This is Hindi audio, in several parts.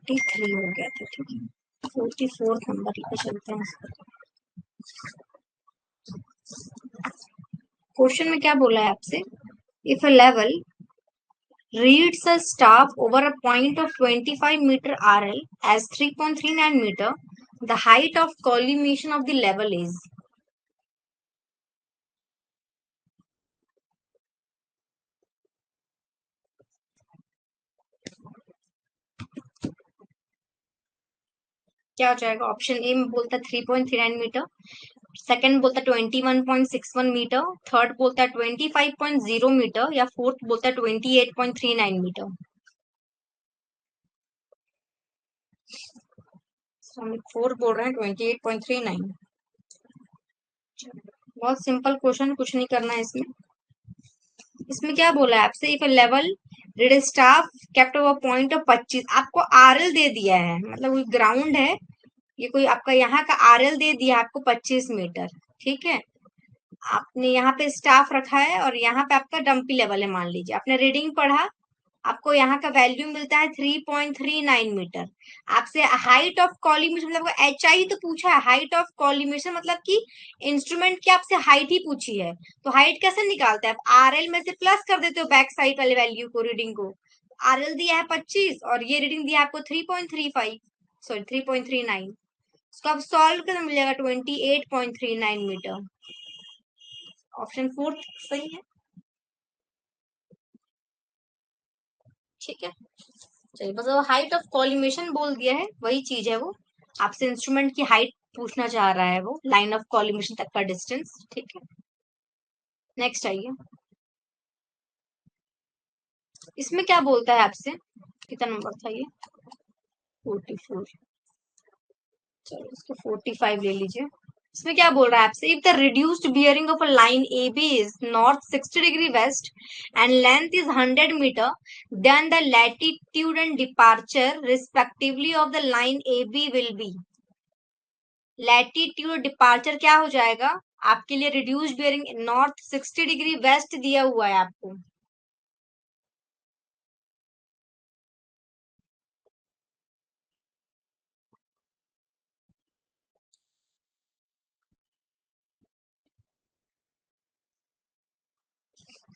43 हो गया था, ठीक है 44 नंबर लेके चलते हैं इसको। क्वेश्चन में क्या बोला है आपसे, if a level reads a staff over a point of 25 meter RL as 3.39 meter, the height of collimation of the level is। क्या हो जाएगा, ऑप्शन ए में बोलता है 3.39 मीटर, सेकंड बोलता है 21.61 मीटर, थर्ड बोलता है 25.0 मीटर, या फोर्थ बोलता है 28.39 मीटर। हम फोर्थ बोल रहे हैं 28.39। बहुत सिंपल क्वेश्चन, कुछ नहीं करना है इसमें। इसमें क्या बोला है आपसे, if a level read staff kept over point of 25, आपको आरएल दे दिया है, मतलब कोई ग्राउंड है, ये कोई आपका यहाँ का आरएल दे दिया आपको 25 मीटर, ठीक है। आपने यहाँ पे स्टाफ रखा है और यहाँ पे आपका डंपी लेवल है, मान लीजिए आपने रीडिंग पढ़ा, आपको यहाँ का वैल्यू मिलता है 3.39 मीटर। आपसे हाइट ऑफ कॉलीमेशन मतलब एच आई तो पूछा है, हाइट ऑफ कॉलीमेशन मतलब कि इंस्ट्रूमेंट की आपसे हाइट ही पूछी है, तो हाइट कैसे निकालते हैं आप, आरएल में से प्लस कर देते हो बैक साइड वाले वैल्यू को, रीडिंग को। आरएल दिया है 25 और ये रीडिंग दिया है आपको 3.35, सॉरी 3.39, इसको आप सॉल्व करना मिल जाएगा 28.39 मीटर। ऑप्शन फोर्थ सही है, ठीक है। चलिए बस वो हाइट ऑफ कॉलिमेशन बोल दिया है, वही चीज है वो, आपसे इंस्ट्रूमेंट की हाइट पूछना चाह रहा है वो, लाइन ऑफ कॉलिमेशन तक का डिस्टेंस, ठीक है। नेक्स्ट आइए, इसमें क्या बोलता है आपसे, कितना नंबर था ये, 44, चलो इसको 45 ले लीजिए। इसमें क्या बोल रहा है आपसे, if the reduced bearing of a line A B is north 60 degree west and length is 100 metre, then the latitude and departure respectively of the line A B will be. Latitude departure क्या हो जाएगा आपके लिए, reduce bearing north 60 degree west दिया हुआ है आपको,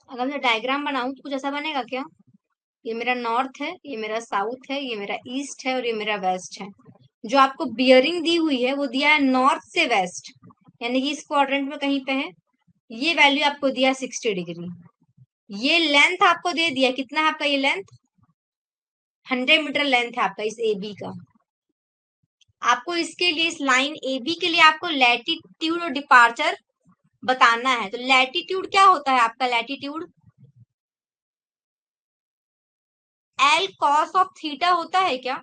अगर मैं डायग्राम बनाऊं तो कुछ ऐसा बनेगा क्या, ये मेरा नॉर्थ है, ये मेरा साउथ है, ये मेरा ईस्ट है और ये मेरा वेस्ट है। जो आपको बियरिंग दी हुई है वो दिया है नॉर्थ से वेस्ट, यानी कि इस क्वाड्रेंट में कहीं पे है, ये वैल्यू आपको दिया 60 डिग्री। ये लेंथ आपको दे दिया, कितना है आपका ये लेंथ, 100 मीटर लेंथ है आपका इस ए बी का। आपको इसके लिए, इस लाइन ए बी के लिए आपको लैटिट्यूड और डिपार्चर बताना है। तो लैटिट्यूड क्या होता है आपका, latitude L cos of theta होता है क्या,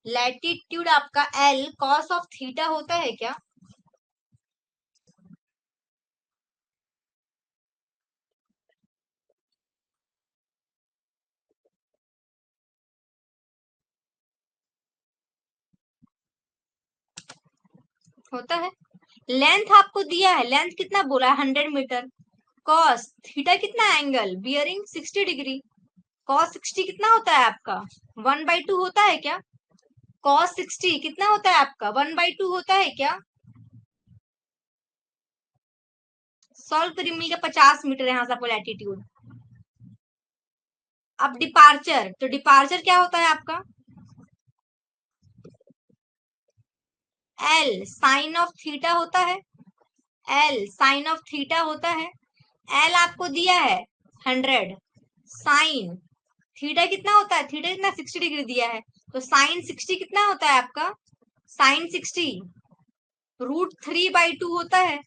लैटिट्यूड आपका एल कॉस ऑफ थीटा होता है क्या, होता है। लेंथ आपको दिया है, लेंथ कितना बोला है 100 मीटर, कॉस थीटा कितना एंगल, बियरिंग 60 डिग्री, कॉस 60 कितना होता है आपका 1/2 होता है क्या, कॉस 60 कितना होता है आपका 1/2 होता है क्या। सॉल्व करिए, मिल गया 50 मीटर यहाँ से आपको लैटिट्यूड। अब डिपार्चर, तो डिपार्चर क्या होता है आपका, एल साइन ऑफ थीटा होता है, एल साइन ऑफ थीटा होता है। एल आपको दिया है 100, साइन थीटा कितना होता है, थीटा कितना 60 डिग्री दिया है, तो साइन 60 कितना होता है आपका, साइन 60 √3/2 होता है,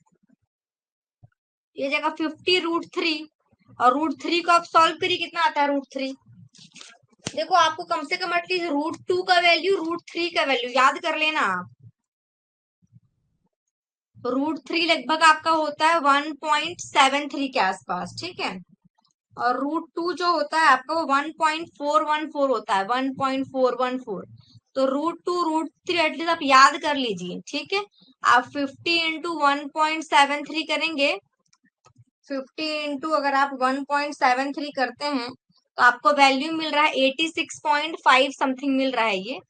ये जगह 50 √3, और √3 को आप सॉल्व करिए, कितना आता है √3, देखो आपको कम से कम एटलीस्ट √2 का वैल्यू √3 का वैल्यू याद कर लेना आप। √3 लगभग आपका होता है 1.73 के आसपास, ठीक है, और √2 जो होता है आपका वो 1.414 होता है, 1.414, तो √2 √3 एटलीस्ट आप याद कर लीजिए, ठीक है। आप 50 इंटू 1.73 करेंगे, 50 इंटू अगर आप 1.73 करते हैं तो आपको वैल्यू मिल रहा है 86.5 समथिंग मिल रहा है, ये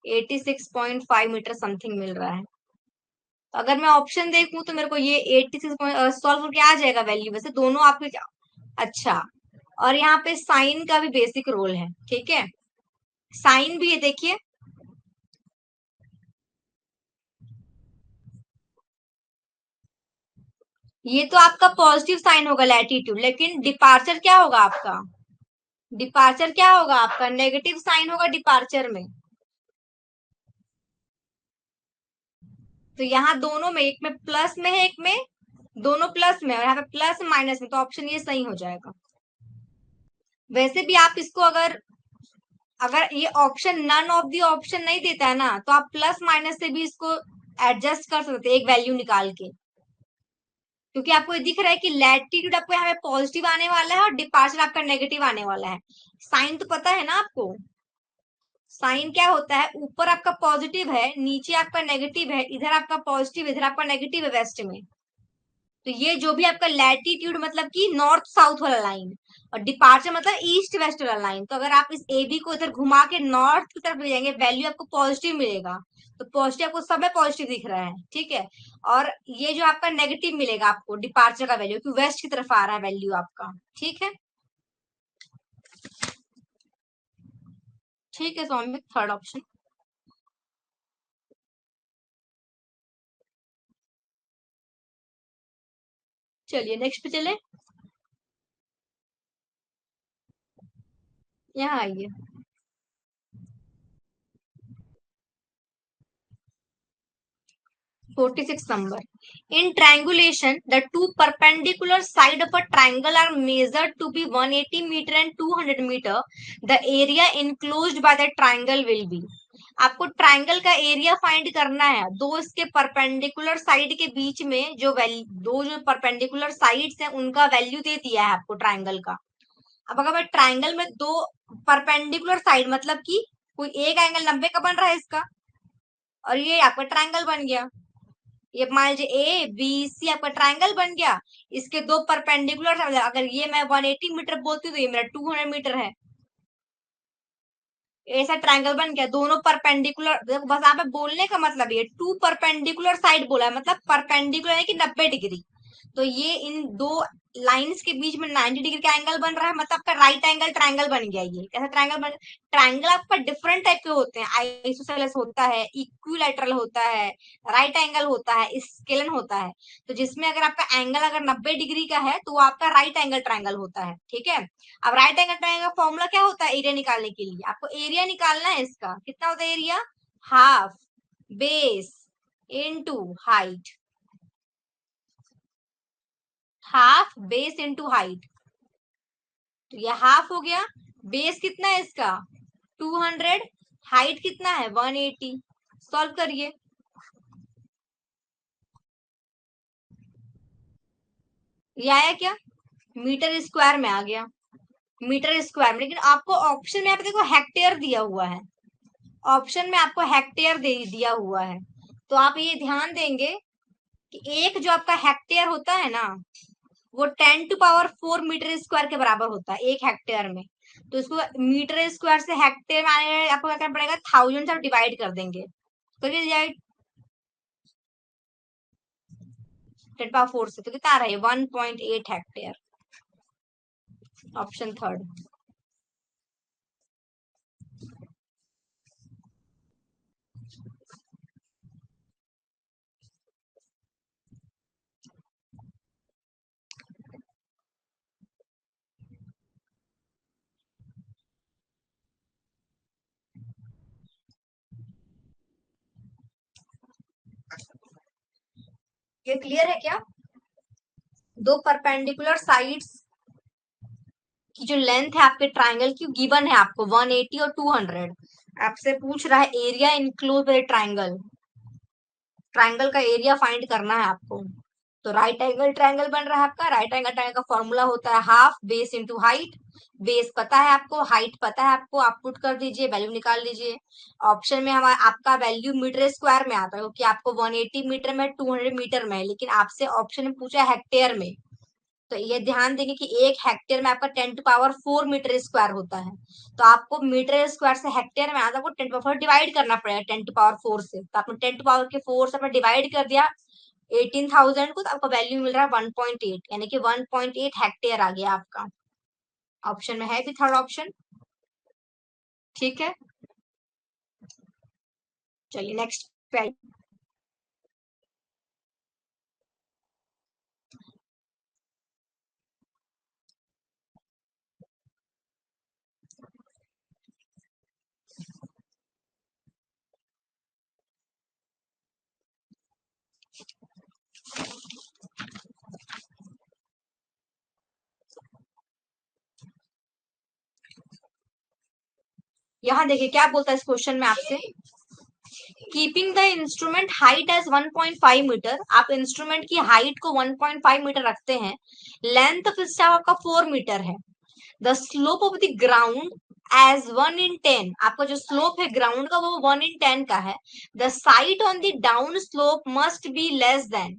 86.5 मीटर समथिंग मिल रहा है। तो अगर मैं ऑप्शन देखूं तो मेरे को ये 86 सॉल्व करके आ जाएगा वैल्यू, वैसे दोनों आपके अच्छा। और यहाँ पे साइन का भी बेसिक रोल है, ठीक है, साइन भी है, देखिए ये तो आपका पॉजिटिव साइन होगा लैटिट्यूड, लेकिन डिपार्चर क्या होगा आपका, डिपार्चर क्या होगा आपका, नेगेटिव साइन होगा डिपार्चर में। तो यहाँ दोनों में, एक में प्लस में है, एक में दोनों प्लस में, और यहाँ पे प्लस माइनस में, तो ऑप्शन ये सही हो जाएगा। वैसे भी आप इसको अगर अगर ये option none of the option नहीं देता है ना, तो आप प्लस माइनस से भी इसको एडजस्ट कर सकते हैं एक वैल्यू निकाल के, क्योंकि आपको ये दिख रहा है कि लैटिट्यूड आपको यहाँ पे पॉजिटिव आने वाला है और डिपार्चर आपका नेगेटिव आने वाला है। साइन तो पता है ना आपको, साइन क्या होता है, ऊपर आपका पॉजिटिव है, नीचे आपका नेगेटिव है, इधर आपका पॉजिटिव, इधर आपका नेगेटिव है वेस्ट में। तो ये जो भी आपका लैटिट्यूड मतलब कि नॉर्थ साउथ वाला लाइन, और डिपार्चर मतलब ईस्ट वेस्ट वाला लाइन, तो अगर आप इस ए बी को इधर घुमा के नॉर्थ की तरफ ले जाएंगे, वैल्यू आपको पॉजिटिव मिलेगा। तो पॉजिटिव आपको सब में पॉजिटिव दिख रहा है, ठीक है। और ये जो आपका नेगेटिव मिलेगा आपको डिपार्चर का वैल्यू, क्योंकि वेस्ट की तरफ आ रहा है वैल्यू आपका, ठीक है। ठीक है सौम्य, थर्ड ऑप्शन। चलिए नेक्स्ट पे चले, यहाँ आइए। 46 number. In triangulation, the two perpendicular side of a triangle are measured to be 180 meter and 200 meter. The area enclosed by the triangle will be. आपको ट्राइंगल का एरिया फाइंड करना है, दो इसके परपेंडिकुलर साइड के बीच में जो वैल्यू, दो जो परपेंडिकुलर साइड्स हैं उनका वैल्यू दे दिया है आपको ट्राइंगल का। अब अगर मैं ट्राइंगल में दो परपेंडिकुलर साइड मतलब कि कोई एक एंगल 90 का बन रहा है इसका, और ये आपका ट्राइंगल बन गया, ये मान लीजिए ए बी सी आपका ट्राइंगल बन गया, इसके दो परपेंडिकुलर, अगर ये मैं 180 मीटर बोलती हूँ तो ये मेरा 200 मीटर है, ऐसा ट्राइंगल बन गया, दोनों परपेंडिकुलर। देखो बस आप बोलने का मतलब ये टू परपेंडिकुलर साइड बोला है, मतलब परपेंडिकुलर है कि 90 डिग्री, तो ये इन दो लाइंस के बीच में 90 डिग्री का एंगल बन रहा है, मतलब आपका राइट एंगल ट्राइंगल बन गया। ये कैसा ट्राइंगल बन, ट्राइंगल आपका डिफरेंट टाइप के होते हैं, आइसोसेलेस होता है, इक्विलैटरल होता है, राइट एंगल होता है, स्केलन होता है। तो जिसमें अगर आपका एंगल अगर 90 डिग्री का है तो वो आपका राइट एंगल ट्राइंगल होता है, ठीक है। अब राइट एंगल ट्रायंगल का फॉर्मूला क्या होता है एरिया निकालने के लिए, आपको एरिया निकालना है, इसका कितना होता है area, half base into height, half base into height. तो ये हाफ हो गया, बेस कितना है इसका 200, हाइट कितना है 180। सॉल्व करिए, ये आया क्या, मीटर स्क्वायर में आ गया, मीटर स्क्वायर में। लेकिन आपको ऑप्शन में यहाँ पे देखो हेक्टेयर दिया हुआ है, ऑप्शन में आपको हेक्टेयर दे दिया हुआ है, तो आप ये ध्यान देंगे कि एक जो आपका हेक्टेयर होता है ना, वो 10⁴ मीटर स्क्वायर के बराबर होता है एक हेक्टेयर में। तो इसको मीटर स्क्वायर से हेक्टेयर में आने आपको क्या करना पड़ेगा, 1000 से आप डिवाइड कर देंगे, करिए डिवाइड 10⁴ से, तो कितना आ रहा है 1.8 हेक्टेयर, ऑप्शन थर्ड। ये क्लियर है क्या, दो परपेंडिकुलर साइड्स की जो लेंथ है आपके ट्राइंगल की गिवन है आपको 180 और 200, आपसे पूछ रहा है area include by triangle, triangle का एरिया फाइंड करना है आपको। तो राइट एंगल ट्राइंगल बन रहा है आपका, राइट एंगल ट्राइंगल का फॉर्मूला होता है half base into height, base पता है आपको, हाइट पता है आपको, आप पुट कर दीजिए, वैल्यू निकाल लीजिए। ऑप्शन में हमारा आपका वैल्यू मीटर स्क्वायर में आता है, क्योंकि आपको 180 मीटर में 200 मीटर में है, लेकिन आपसे ऑप्शन में पूछा हेक्टेयर में, तो ये ध्यान देंगे कि 1 हेक्टेयर में आपका 10⁴ मीटर स्क्वायर होता है। तो आपको मीटर स्क्वायर से हेक्टेयर में आता है, वो 10⁴ डिवाइड करना पड़ेगा 10⁴ से। तो आपने 10⁴ से आपने डिवाइड कर दिया 18,000 को, तो आपको वैल्यू मिल रहा है 1.8, यानी कि 1.8 हेक्टेयर आ गया आपका। ऑप्शन में है भी थर्ड ऑप्शन। ठीक है, चलिए नेक्स्ट पे। यहाँ देखिए क्या बोलता है इस क्वेश्चन में आपसे, keeping the instrument height as 1.5 metre. आप इंस्ट्रूमेंट की हाइट को 1.5 मीटर रखते हैं, लेंथ ऑफ स्टाफ आपका 4 मीटर है, the slope of the ground as 1/10। आपका जो स्लोप है ग्राउंड का वो 1/10 का है, the site on the down slope must be less than.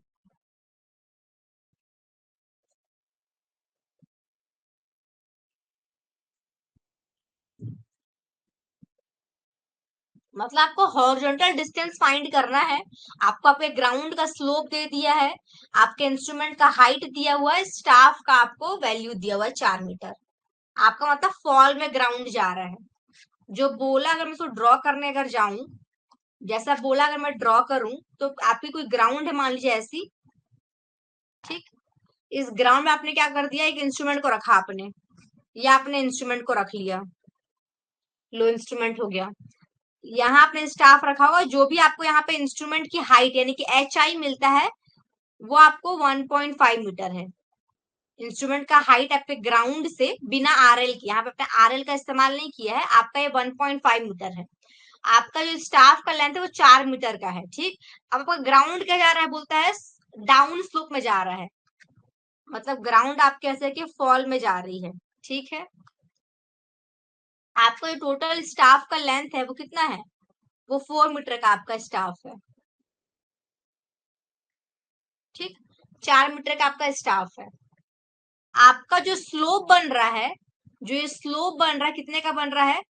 मतलब आपको हॉरिजॉन्टल डिस्टेंस फाइंड करना है। आपको आपके ग्राउंड का स्लोप दे दिया है, आपके इंस्ट्रूमेंट का हाइट दिया हुआ है, स्टाफ का आपको वैल्यू दिया हुआ है 4 मीटर। आपका मतलब फॉल में ग्राउंड जा रहा है। जो बोला अगर मैं इसको ड्रॉ करने अगर जाऊं, जैसा बोला अगर मैं ड्रॉ करूं, तो आपकी कोई ग्राउंड है मान लीजिए ऐसी, ठीक। इस ग्राउंड में आपने क्या कर दिया, एक इंस्ट्रूमेंट को रखा आपने, या आपने इंस्ट्रूमेंट को रख लिया, लो इंस्ट्रूमेंट हो गया। यहाँ आपने स्टाफ रखा होगा, जो भी आपको यहाँ पे इंस्ट्रूमेंट की हाइट यानी कि HI मिलता है वो आपको 1.5 मीटर है। इंस्ट्रूमेंट का हाइट आपके ग्राउंड से बिना RL की, यहाँ पे आपने RL का इस्तेमाल नहीं किया है, आपका ये 1.5 मीटर है। आपका जो स्टाफ का लेंथ है वो 4 मीटर का है, ठीक। अब आपका ग्राउंड क्या जा रहा है, बोलता है डाउन स्लोप में जा रहा है, मतलब ग्राउंड आप कह सकते फॉल में जा रही है, ठीक है। आपका जो टोटल स्टाफ का लेंथ है वो कितना है, वो 4 मीटर का आपका स्टाफ है, ठीक। 4 मीटर का आपका स्टाफ है। आपका जो स्लोप बन रहा है, जो ये स्लोप बन रहा है कितने का बन रहा है,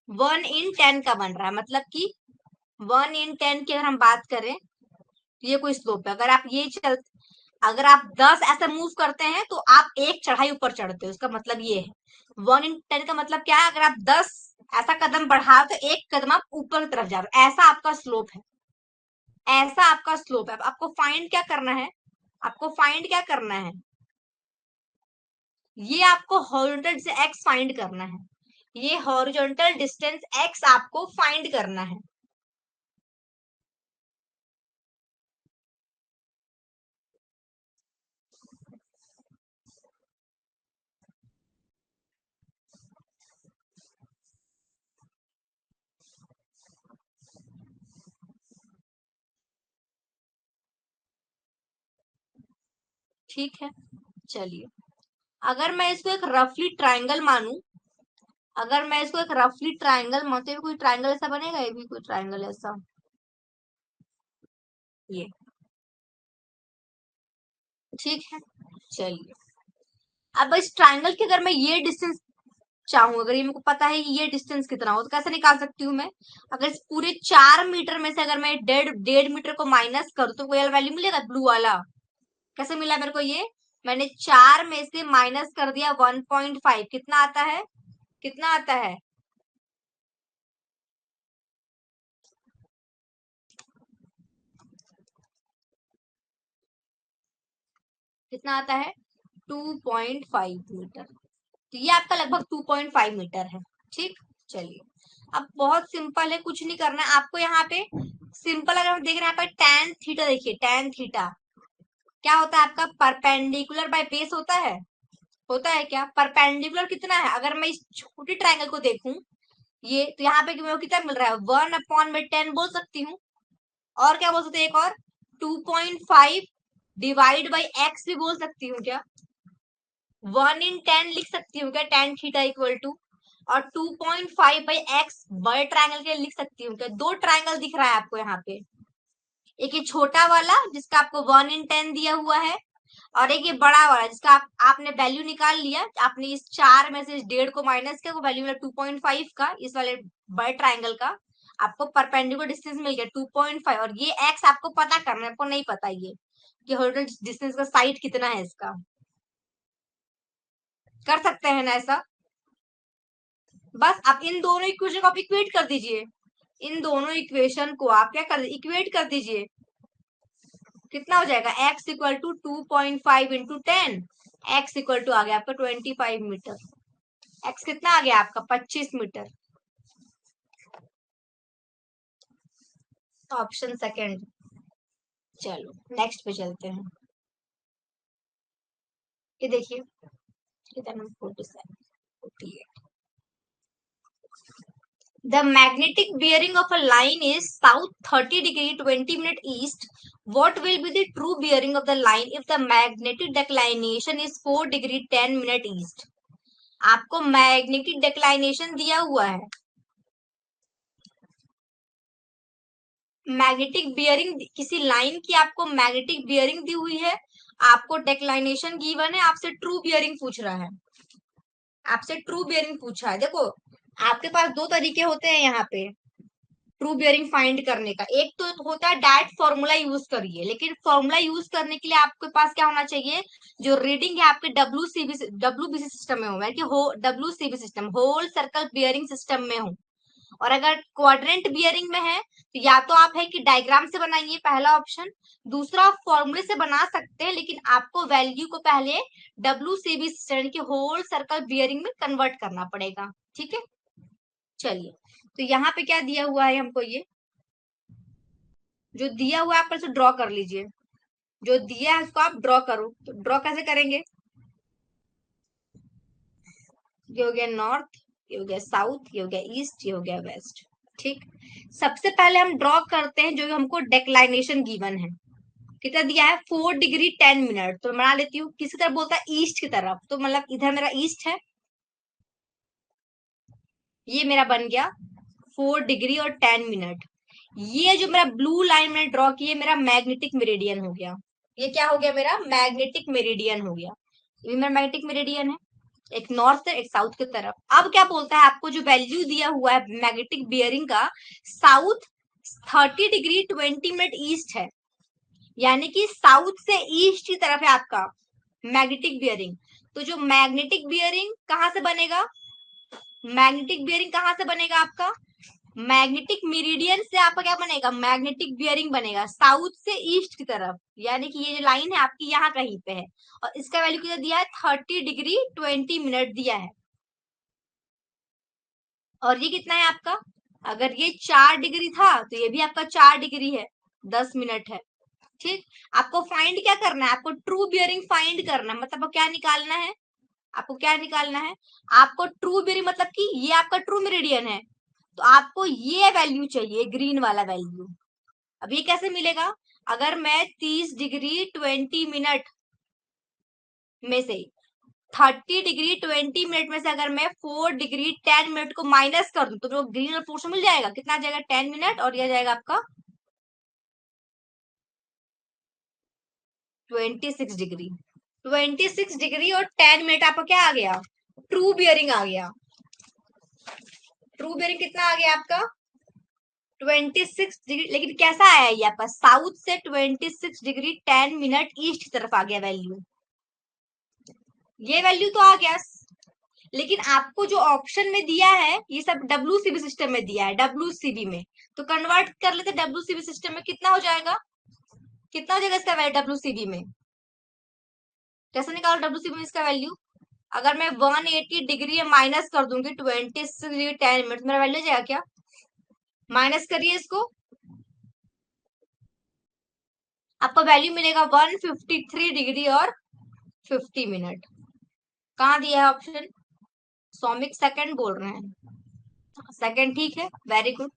1/10 का बन रहा है। मतलब कि 1/10 की अगर हम बात करें, ये कोई स्लोप है, अगर आप ये चल, अगर आप 10 ऐसे मूव करते हैं तो आप एक चढ़ाई ऊपर चढ़ते हो, इसका मतलब ये है। 1/10 का मतलब क्या है, अगर आप 10 ऐसा कदम बढ़ाओ तो एक कदम आप ऊपर की तरफ जा रहे हो, ऐसा आपका स्लोप है, ऐसा आपका स्लोप है। आपको फाइंड क्या करना है, आपको फाइंड क्या करना है, ये आपको हॉरिजॉन्टल से x फाइंड करना है, ये हॉरिजॉन्टल डिस्टेंस x आपको फाइंड करना है। ठीक है, चलिए अगर मैं इसको एक रफली ट्राइंगल मानूं, अगर मैं इसको एक रफली ट्राइंगल मानते हुए, कोई ट्राइंगल ऐसा बनेगा, ये भी कोई ट्राइंगल ऐसा, ये, ठीक है। चलिए अब इस ट्राइंगल की अगर मैं ये डिस्टेंस चाहूँ, अगर ये मेरे को पता है कि ये डिस्टेंस कितना हो, तो कैसे निकाल सकती हूँ मैं, अगर इस पूरे 4 मीटर में से अगर मैं 1.5 मीटर को माइनस करूँ तो कोई वैल्यू मिलेगा ब्लू वाला। कैसे मिला मेरे को ये, मैंने 4 में से माइनस कर दिया 1.5, कितना आता है, कितना आता है, कितना आता है 2.5 मीटर। तो ये आपका लगभग 2.5 मीटर है, ठीक। चलिए अब बहुत सिंपल है, कुछ नहीं करना है आपको यहाँ पे। सिंपल अगर हम देख रहे हैं यहाँ पे tan थीटा, देखिए tan थीटा क्या होता है आपका, परपेंडिकुलर बाय बेस होता है क्या, परपेंडिकुलर कितना है, अगर मैं इस छोटी ट्राइंगल को देखूं, ये तो यहाँ पे मेरे को कितना मिल रहा है, 1/10 बोल सकती हूँ, और क्या बोल सकते हैं, एक और 2.5 डिवाइड बाई एक्स भी बोल सकती हूँ क्या, 1/10 लिख सकती हूँ क्या, tan थीटा इक्वल टू, और 2.5 बाई एक्स बड़े ट्राइंगल के लिख सकती हूँ क्या। दो ट्राइंगल दिख रहा है आपको यहाँ पे, एक ये छोटा वाला जिसका आपको 1/10 दिया हुआ है, और एक ये बड़ा वाला जिसका आपने वैल्यू निकाल लिया, आपने इस 4 में से इस 1.5 को माइनस किया, वो वैल्यू मिला 2.5 का, इस वाले बड़े ट्राइंगल का आपको परपेंडिकुलर डिस्टेंस मिल गया 2.5, और ये एक्स आपको पता करना है, आपको नहीं पता ये कि हॉरिजॉन्टल डिस्टेंस का साइड कितना है इसका। कर सकते हैं ना ऐसा? बस आप इन दोनों इक्वेशन को आप इक्वेट कर दीजिए, इन दोनों इक्वेशन को आप क्या कर इक्वेट कर दीजिए, कितना हो जाएगा x equal to 2.5 into 10, x equal to आ गया आपका 25 मीटर, x कितना आ गया आपका 25 मीटर। Option second. चलो नेक्स्ट पे चलते हैं। ये देखिए कितना 47 48। The magnetic bearing of a line is south 30 degree 20 minute east. What will be the true bearing of the line if the magnetic declination is 4 degree 10 minute east? आपको मैग्नेटिक डेक्लाइनेशन दिया हुआ है, मैग्नेटिक बियरिंग किसी लाइन की आपको मैग्नेटिक बियरिंग दी हुई है, आपको डेक्लाइनेशन गिवन है, आपसे ट्रू बियरिंग पूछ रहा है, आपसे ट्रू बियरिंग पूछा है। देखो आपके पास दो तरीके होते हैं यहाँ पे ट्रू बियरिंग फाइंड करने का। एक तो होता है डायरेक्ट फॉर्मूला यूज करिए, लेकिन फॉर्मूला यूज करने के लिए आपके पास क्या होना चाहिए, जो रीडिंग है आपके डब्ल्यूबीसी सिस्टम में हो, यानी कि हो WCB system, whole circle bearing system में हो। और अगर क्वाड्रेंट बियरिंग में है तो या तो आप है कि डायग्राम से बनाइए, पहला ऑप्शन। दूसरा आप फॉर्मूले से बना सकते हैं, लेकिन आपको वैल्यू को पहले डब्ल्यूसीबी यानी कि होल सर्कल बियरिंग में कन्वर्ट करना पड़ेगा। ठीक है, चलिए तो यहाँ पे क्या दिया हुआ है हमको, ये जो दिया हुआ है आप पहले ड्रॉ कर लीजिए, जो दिया है उसको आप ड्रॉ करो। तो ड्रॉ कैसे करेंगे, ये हो गया नॉर्थ, ये हो गया साउथ, ये हो गया ईस्ट, ये हो गया वेस्ट। ठीक, सबसे पहले हम ड्रॉ करते हैं जो हमको डेक्लाइनेशन गिवन है, कितना दिया है 4 डिग्री 10 मिनट। तो बना लेती हूँ, किसी तरफ बोलता है ईस्ट की तरफ, तो मतलब इधर मेरा ईस्ट है, ये मेरा बन गया 4 डिग्री और 10 मिनट। ये जो मेरा ब्लू लाइन मैंने ड्रॉ की है मेरा मैग्नेटिक मेरिडियन हो गया, ये क्या हो गया मेरा मैग्नेटिक मेरिडियन हो गया, ये मेरा मैग्नेटिक मेरिडियन है, एक नॉर्थ से एक साउथ की तरफ। अब क्या बोलता है, आपको जो वैल्यू दिया हुआ है मैग्नेटिक बियरिंग का, साउथ 30 डिग्री 20 मिनट ईस्ट है, यानी कि साउथ से ईस्ट की तरफ है आपका मैग्नेटिक बियरिंग। तो जो मैग्नेटिक बियरिंग कहां से बनेगा, मैग्नेटिक बियरिंग कहां से बनेगा आपका, मैग्नेटिक मेरिडियन से आपका क्या बनेगा, मैग्नेटिक बियरिंग बनेगा साउथ से ईस्ट की तरफ, यानी कि ये जो लाइन है आपकी यहाँ कहीं पे है, और इसका वैल्यू कितना दिया है 30 डिग्री 20 मिनट दिया है। और ये कितना है आपका, अगर ये 4 डिग्री था तो ये भी आपका 4 डिग्री है, 10 मिनट है। ठीक, आपको फाइंड क्या करना है, आपको ट्रू बियरिंग फाइंड करना है, मतलब क्या निकालना है, आपको क्या निकालना है, आपको ट्रू बियरिंग मतलब कि ये आपका ट्रू मेरिडियन है, तो आपको ये वैल्यू चाहिए ग्रीन वाला वैल्यू। अब ये कैसे मिलेगा, अगर मैं 30 डिग्री 20 मिनट में से 30 डिग्री 20 मिनट में से अगर मैं 4 डिग्री 10 मिनट को माइनस कर दूं तो मेरे को ग्रीन वाला पोर्शन मिल जाएगा, कितना आ जाएगा 10 मिनट, और यह जाएगा आपका 26 डिग्री, 26 डिग्री और 10 मिनट आपका क्या आ गया, ट्रू बियरिंग आ गया। ट्रू बियरिंग कितना आ गया आपका 26 डिग्री, लेकिन कैसा आया ये आपका साउथ से 26 डिग्री 10 मिनट ईस्ट की तरफ आ गया वैल्यू, ये वैल्यू तो आ गया। लेकिन आपको जो ऑप्शन में दिया है ये सब डब्ल्यूसीबी सिस्टम में दिया है, डब्ल्यूसीबी में, तो कन्वर्ट कर लेते डब्ल्यूसीबी सिस्टम में, कितना हो जाएगा, कितना हो जाएगा इसका वैल्यू डब्ल्यूसीबी में, कैसे निकालो डब्ल्यूसीबी में इसका वैल्यू, अगर मैं 180 डिग्री माइनस कर दूंगी 26 डिग्री 10 मिनट, मेरा वैल्यू जाएगा क्या, माइनस करिए इसको, आपको वैल्यू मिलेगा 153 डिग्री और 50 मिनट। कहाँ दिया है ऑप्शन, सौमिक सेकंड बोल रहे हैं, सेकंड ठीक है, वेरी गुड।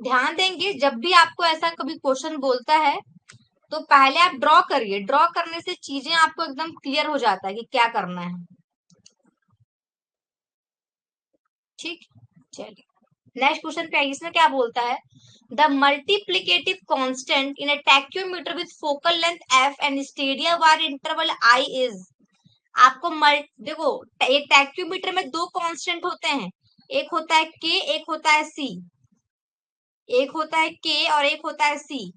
ध्यान देंगे जब भी आपको ऐसा कभी क्वेश्चन बोलता है तो पहले आप ड्रॉ करिए, ड्रॉ करने से चीजें आपको एकदम क्लियर हो जाता है कि क्या करना है। ठीक, चलिए नेक्स्ट क्वेश्चन पे आइए। इसमें क्या बोलता है, the multiplicative constant in a tacheometer with focal length F and Stadia war interval I is. आपको देखो, एक टैक्योमीटर में दो कांस्टेंट होते हैं, एक होता है के, एक होता है सी। एक होता है के और एक होता है सी।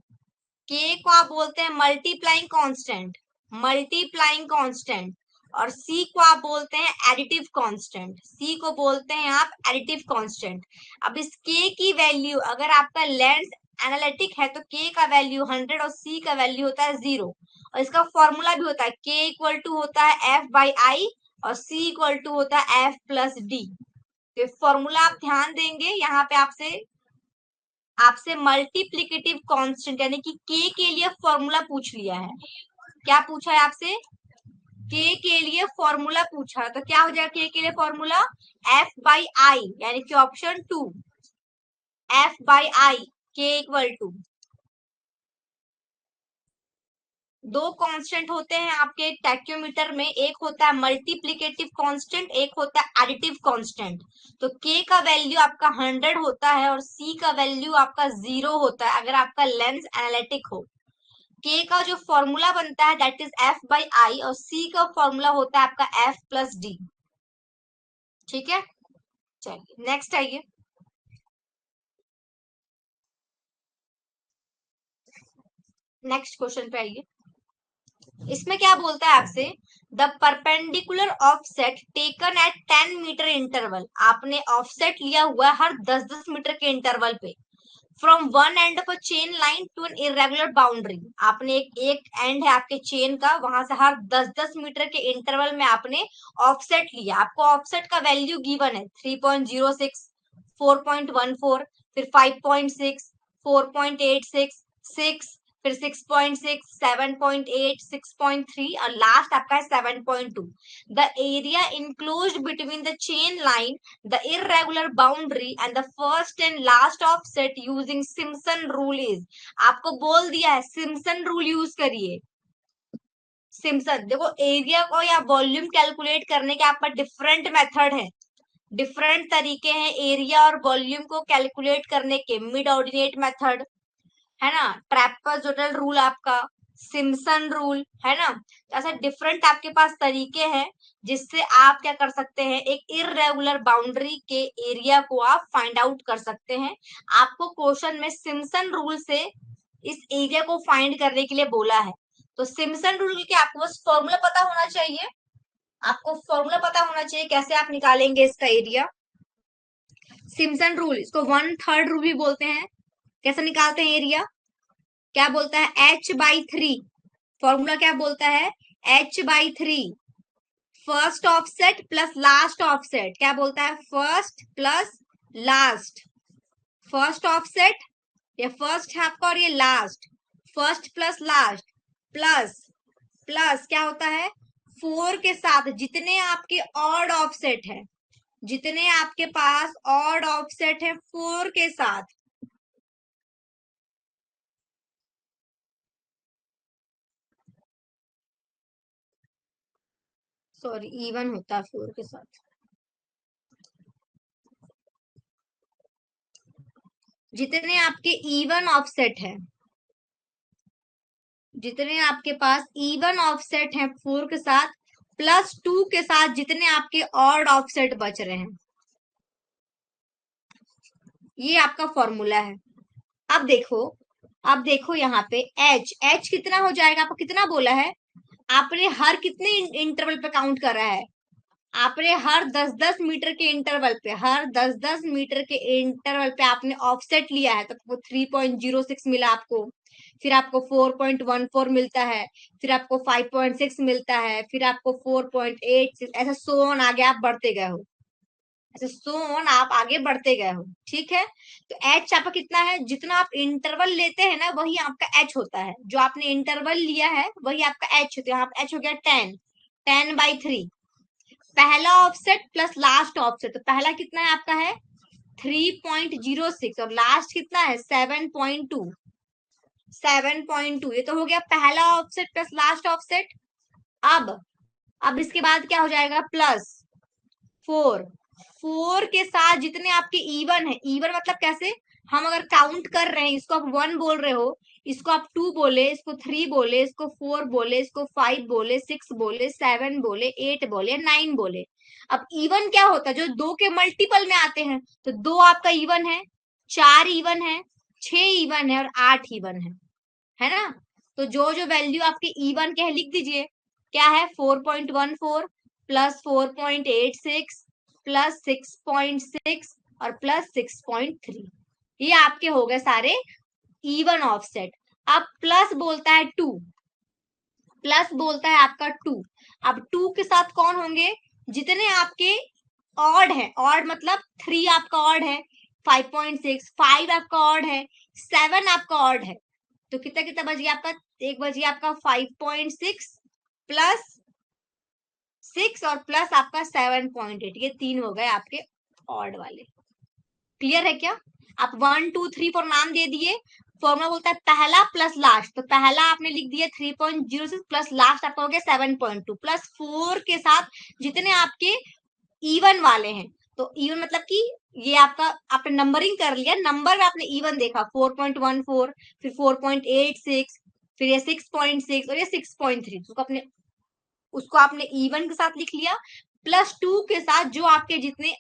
के को आप बोलते हैं मल्टीप्लाइंग कांस्टेंट, मल्टीप्लाइंग कांस्टेंट। और सी को आप बोलते हैं एडिटिव कांस्टेंट, सी को बोलते हैं आप एडिटिव कांस्टेंट। अब इस के की वैल्यू, अगर आपका लेंस एनालिटिक है तो के का वैल्यू 100 और सी का वैल्यू होता है 0। और इसका फॉर्मूला भी होता है के इक्वल टू होता है एफ बाई आई और सी इक्वल टू होता है एफ प्लस डी। तो फॉर्मूला आप ध्यान देंगे, यहाँ पे आपसे आपसे मल्टीप्लीकेटिव कांस्टेंट यानी कि के लिए फॉर्मूला पूछ लिया है। क्या पूछा है आपसे, के लिए फॉर्मूला पूछा, तो क्या हो जाएगा के लिए फॉर्मूला एफ बाई आई, यानी कि ऑप्शन 2 एफ बाई आई, के इक्वल टू दो कांस्टेंट होते हैं आपके टैक्योमीटर में, एक होता है मल्टीप्लीकेटिव कांस्टेंट, एक होता है एडिटिव कांस्टेंट। तो के का वैल्यू आपका 100 होता है और सी का वैल्यू आपका 0 होता है अगर आपका लेंस एनालिटिक हो। के का जो फॉर्मूला बनता है that is F by I और सी का फॉर्मूला होता है आपका एफ प्लस डी। ठीक है, चलिए नेक्स्ट आइए। नेक्स्ट क्वेश्चन पे आइए। इसमें क्या बोलता है आपसे, the perpendicular offset taken at 10 metre interval. आपने ऑफसेट लिया हुआ है हर 10-10 मीटर के इंटरवल पे, from one end of a chain line to an irregular boundary. आपने एक एंड है आपके चेन का, वहां से हर 10-10 मीटर के इंटरवल में आपने ऑफसेट लिया। आपको ऑफसेट का वैल्यू गिवन है 3.06, 4.14, फिर 5.6, 4.86, 6, फिर 6.6, 7.8, 6.3 और लास्ट आपका है 7.2। The area enclosed between the chain line, the irregular boundary and the first and last offset using Simpson rule is. आपको बोल दिया है सिम्पसन रूल यूज करिए। सिम्पसन, देखो एरिया को या वॉल्यूम कैलकुलेट करने के आपका डिफरेंट मेथड है, डिफरेंट तरीके हैं एरिया और वॉल्यूम को कैलकुलेट करने के। मिड ऑर्डिनेट मेथड है ना, ट्रैपेजोइडल रूल आपका, सिम्पसन रूल है ना। तो ऐसा डिफरेंट आपके पास तरीके हैं जिससे आप क्या कर सकते हैं, एक इररेगुलर बाउंड्री के एरिया को आप फाइंड आउट कर सकते हैं। आपको क्वेश्चन में सिम्पसन रूल से इस एरिया को फाइंड करने के लिए बोला है। तो सिम्पसन रूल के आपको बस फॉर्मूला पता होना चाहिए, आपको फॉर्मूला पता होना चाहिए कैसे आप निकालेंगे इसका एरिया। सिम्पसन रूल, इसको 1/3 रूल भी बोलते हैं। कैसे निकालते हैं एरिया, क्या बोलता है h/3। फॉर्मूला क्या बोलता है h/3, first offset plus last offset. क्या बोलता है first plus last, first offset, ये फर्स्ट है आपका और ये last, first plus last plus plus क्या होता है 4 के साथ जितने आपके ऑड ऑफसेट है, जितने आपके पास ऑड ऑफसेट है 4 के साथ। सॉरी इवन होता है 4 के साथ, जितने आपके इवन ऑफसेट है, जितने आपके पास इवन ऑफसेट है 4 के साथ प्लस 2 के साथ जितने आपके ऑड ऑफसेट बच रहे हैं, ये आपका फॉर्मूला है। अब देखो, अब देखो यहाँ पे एच कितना हो जाएगा, आपको कितना बोला है, आपने हर कितने इंटरवल पे काउंट करा है, आपने हर 10-10 मीटर के इंटरवल पे, हर 10-10 मीटर के इंटरवल पे आपने ऑफसेट लिया है, तो वो 3.06 मिला आपको, फिर आपको 4.14 मिलता है, फिर आपको 5.6 मिलता है, फिर आपको 4.86, ऐसा सो ऑन आगे आप बढ़ते गए हो, ऐसे सो ऑन आप आगे बढ़ते गए हो। ठीक है, तो एच आपका कितना है, जितना आप इंटरवल लेते हैं ना वही आपका एच होता है, जो आपने इंटरवल लिया है वही आपका एच होता है। यहाँ एच हो गया 10, 10/3, पहला ऑफसेट प्लस लास्ट ऑफसेट। तो पहला कितना है आपका है 3.06 और लास्ट कितना है 7.2। 7.2 ये तो हो गया पहला ऑफसेट प्लस लास्ट ऑफसेट। अब इसके बाद क्या हो जाएगा प्लस 4। 4 के साथ जितने आपके इवन है, इवन मतलब कैसे, हम अगर काउंट कर रहे हैं, इसको आप 1 बोल रहे हो, इसको आप 2 बोले, इसको 3 बोले, इसको 4 बोले, इसको 5 बोले, 6 बोले, 7 बोले, 8 बोले, 9 बोले। अब इवन क्या होता है, जो 2 के मल्टीपल में आते हैं, तो 2 आपका इवन है, 4 इवन है, 6 इवन है और 8 इवन है ना। तो जो जो वैल्यू आपके इवन के है लिख दीजिए। क्या है 4.14 प्लस 4.86 प्लस 6.6 और प्लस 6.3। ये आपके हो गए सारे इवन ऑफसेट। अब प्लस बोलता है 2, प्लस बोलता है आपका 2। अब 2 के साथ कौन होंगे, जितने आपके ऑड है, ऑड मतलब 3 आपका ऑड है, 5.6, 5 आपका ऑड है, 7 आपका ऑड है, तो कितना कितना बच गया आपका, एक बच गया आपका 5.6 प्लस 6 और प्लस आपका 7.8। ये 3 हो गए आपके ऑड वाले। क्लियर है क्या। आप 1 2 3 4 नाम दे दिए। फॉर्मूला बोलता है पहला प्लस लास्ट, तो पहला आपने लिख दिया 3.06 प्लस लास्ट आपका हो गया 7.2 प्लस 4 के साथ जितने आपके इवन वाले हैं, तो इवन मतलब कि ये आपका आपने नंबरिंग कर लिया, नंबर में आपने इवन देखा 4.14 फिर 4.86 फिर ये 6.6 और ये 6.3, उसको आपने इवन के साथ लिख लिया प्लस 2 के साथ जो आपके जितने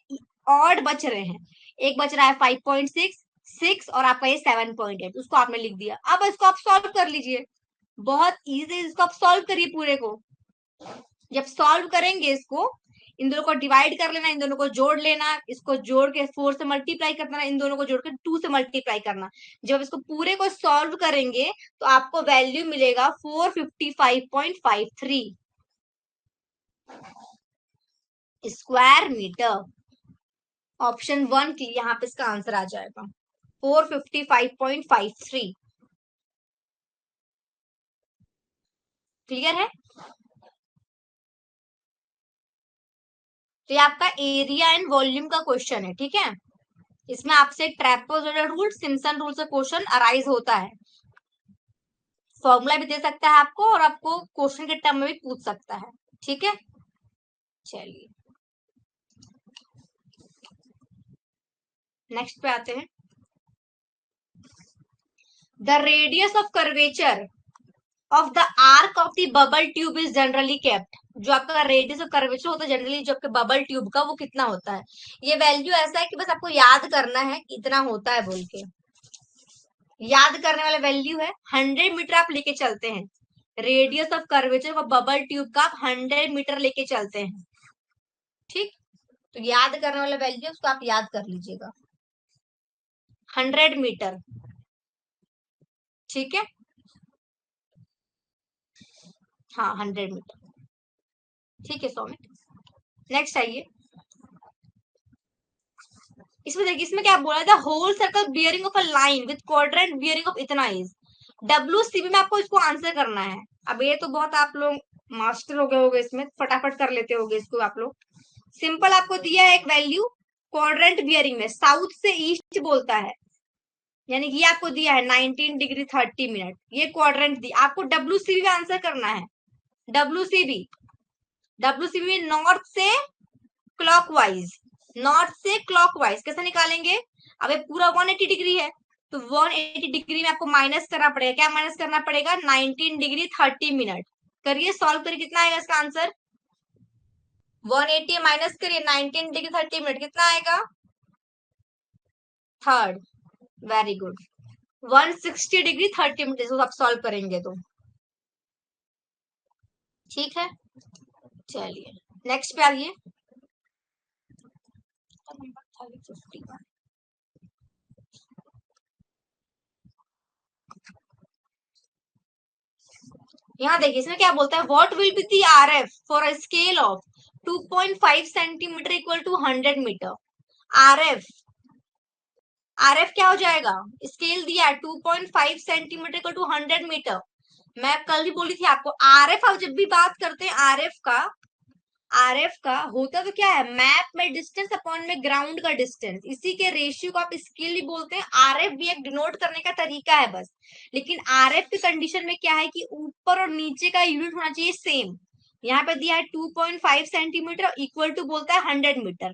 ऑड बच रहे हैं, एक बच रहा है 5.6, 6 और आपका ये 7.8, उसको आपने लिख दिया। अब इसको आप सॉल्व कर लीजिए, बहुत इजी, इसको आप सॉल्व करिए पूरे को। जब सॉल्व करेंगे इसको, इन दोनों को डिवाइड कर लेना, इन दोनों को जोड़ लेना, इसको जोड़ के 4 से मल्टीप्लाई करना, इन दोनों को जोड़ के 2 से मल्टीप्लाई करना। जब इसको पूरे को सॉल्व करेंगे तो आपको वैल्यू मिलेगा 455.53 स्क्वायर मीटर। ऑप्शन 1 की यहाँ पे इसका आंसर आ जाएगा 455.53। क्लियर है। तो ये आपका एरिया एंड वॉल्यूम का क्वेश्चन है, ठीक है। इसमें आपसे ट्रेपेजोइडल रूल, सिम्पसन रूल से क्वेश्चन अराइज होता है। फॉर्मूला भी दे सकता है आपको और आपको क्वेश्चन के टर्म में भी पूछ सकता है, ठीक है। चलिए नेक्स्ट पे आते हैं। The radius of curvature of the arc of the bubble tube is generally kept. जो आपका रेडियस ऑफ कर्वेचर होता है जनरली जो आपके बबल ट्यूब का, वो कितना होता है। ये वैल्यू ऐसा है कि बस आपको याद करना है इतना होता है बोल के, याद करने वाला वैल्यू है। 100 मीटर आप लेके चलते हैं, रेडियस ऑफ कर्वेचर का बबल ट्यूब का आप 100 मीटर लेके चलते हैं, ठीक। तो याद करने वाला वैल्यू उसको आप याद कर लीजिएगा, 100 मीटर, ठीक है। हाँ 100 मीटर, ठीक है सौमित। नेक्स्ट आइए। इसमें देखिए, इसमें क्या बोला था, whole circle bearing of a line with quadrant bearing of इतना इज। WCB में आपको इसको आंसर करना है। अब ये तो बहुत आप लोग मास्टर हो गए होगे इसमें, फटाफट कर लेते होगे इसको आप लोग। सिंपल आपको दिया है एक वैल्यू, क्वाड्रेंट बियरिंग में साउथ से ईस्ट बोलता है, यानी कि ये आपको दिया है 19 डिग्री 30 मिनट, ये क्वाड्रेंट दिया आपको। WCB में आंसर करना है। WCB, WCB में नॉर्थ से क्लॉकवाइज, नॉर्थ से क्लॉकवाइज कैसे निकालेंगे। अब ये पूरा 180 डिग्री है, तो 180 डिग्री में आपको माइनस करना पड़ेगा। क्या माइनस करना पड़ेगा, 19 डिग्री 30 मिनट। करिए सॉल्व करिए, कितना आएगा इसका आंसर। 180 माइनस करिए 19 डिग्री 30 मिनट, कितना आएगा, third. Very good, 160 degree 30 minute इसको आप सॉल्व करेंगे तो, ठीक है। चलिए नेक्स्ट पे आइए। यहाँ देखिए इसमें क्या बोलता है, what will be the RF for a scale of 2.5 centimetre equal to 100 metre. RF, RF क्या हो जाएगा, स्केल दिया है 2.5 सेंटीमीटर इक्वल टू 100 मीटर। मैं कल ही बोली थी आपको, RF आप जब भी बात करते हैं RF का, आरएफ का होता तो क्या है, मैप में डिस्टेंस अपॉन में ग्राउंड का डिस्टेंस, इसी के रेशियो को आप स्केल भी बोलते हैं। आरएफ भी एक डिनोट करने का तरीका है बस, लेकिन आरएफ की कंडीशन में क्या है कि ऊपर और नीचे का यूनिट होना चाहिए सेम। यहाँ पे दिया है 2.5 सेंटीमीटर, इक्वल टू बोलता है 100 मीटर।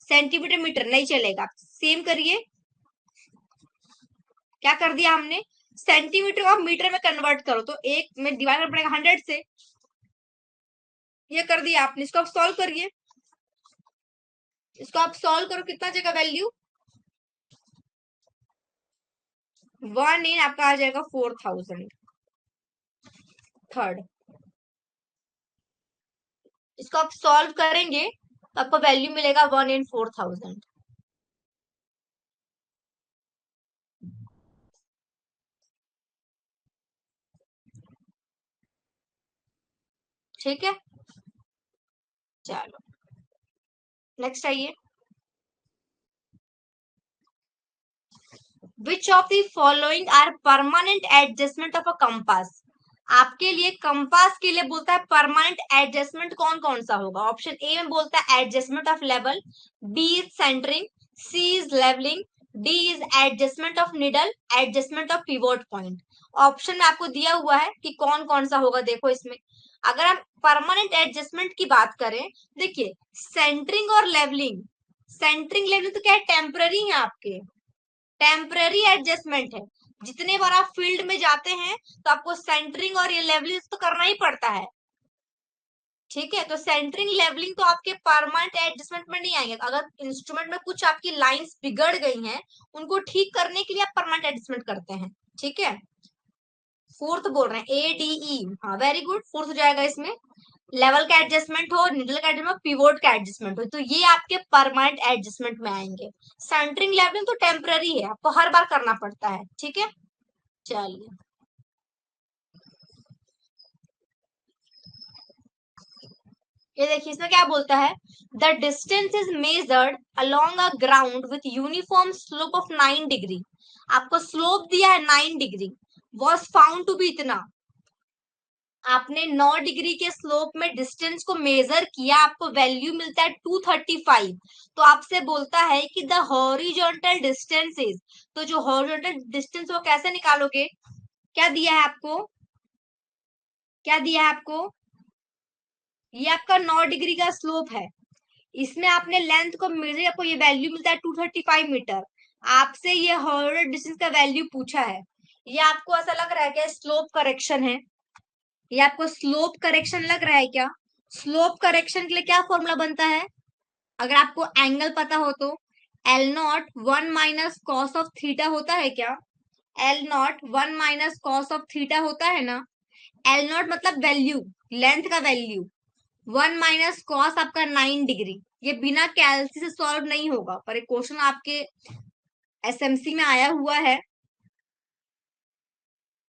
सेंटीमीटर मीटर नहीं चलेगा, सेम करिए। क्या कर दिया हमने, सेंटीमीटर को आप मीटर में कन्वर्ट करो तो एक में डिवाइड करना पड़ेगा 100 से। ये कर दिया आपने, इसको आप सॉल्व करिए। इसको आप सॉल्व करो, कितना जगह वैल्यू 1 इन आपका आ जाएगा 4000। थर्ड, इसको आप सॉल्व करेंगे तो आपको वैल्यू मिलेगा 1 इन 4000। ठीक है, चलो नेक्स्ट आइए। Which of the following are permanent adjustment of a compass. आपके लिए कंपास के लिए बोलता है परमानेंट एडजस्टमेंट कौन कौन सा होगा। ऑप्शन ए में बोलता है adjustment of level, B is centering, C is levelling, D is adjustment of needle, adjustment of pivot point. Option में आपको दिया हुआ है कि कौन कौन सा होगा। देखो इसमें अगर हम परमानेंट एडजस्टमेंट की बात करें, देखिए सेंटरिंग और लेवलिंग, सेंटरिंग लेवलिंग तो क्या है, टेम्पररी है आपके, टेम्पररी एडजस्टमेंट है। जितने बार आप फील्ड में जाते हैं तो आपको सेंटरिंग और ये लेवलिंग तो करना ही पड़ता है। ठीक है, तो सेंटरिंग लेवलिंग तो आपके परमानेंट एडजस्टमेंट में नहीं आएंगे। अगर इंस्ट्रूमेंट में कुछ आपकी लाइंस बिगड़ गई हैं, उनको ठीक करने के लिए आप परमानेंट एडजस्टमेंट करते हैं। ठीक है, फोर्थ बोल रहे हैं ए डी ई, हाँ वेरी गुड, फोर्थ हो जाएगा इसमें। लेवल का एडजस्टमेंट हो, निडल का एडजस्टमेंट, पिवोट का एडजस्टमेंट हो, तो ये आपके परमानेंट एडजस्टमेंट में आएंगे। सेंटरिंग लेवलिंग तो टेम्पररी है, आपको हर बार करना पड़ता है। ठीक है, चलिए ये देखिए इसमें क्या बोलता है, the distance is measured along a ground with uniform slope of 9 degree. आपको स्लोप दिया है 9 degree, was found to be इतना। आपने 9 डिग्री के स्लोप में डिस्टेंस को मेजर किया, आपको वैल्यू मिलता है 235। तो आपसे बोलता है कि द हॉरिजॉन्टल डिस्टेंस इज, तो जो हॉरिजॉन्टल डिस्टेंस वो कैसे निकालोगे। क्या दिया है आपको, क्या दिया है आपको, ये आपका 9 डिग्री का स्लोप है, इसमें आपने लेंथ को मेजर, आपको ये वैल्यू मिलता है 235 मीटर। आपसे ये हॉरिजॉन्टल डिस्टेंस का वैल्यू पूछा है। ये आपको ऐसा लग रहा है क्या स्लोप करेक्शन है, ये आपको स्लोप करेक्शन लग रहा है क्या। स्लोप करेक्शन के लिए क्या फॉर्मूला बनता है, अगर आपको एंगल पता हो तो, L not 1 - cos of theta होता है क्या, L not 1 - cos of theta होता है ना। एल नॉट मतलब वैल्यू, लेंथ का वैल्यू, 1 - cos आपका 9 डिग्री। ये बिना कैलसी से सॉल्व नहीं होगा, पर एक क्वेश्चन आपके एसएमसी में आया हुआ है,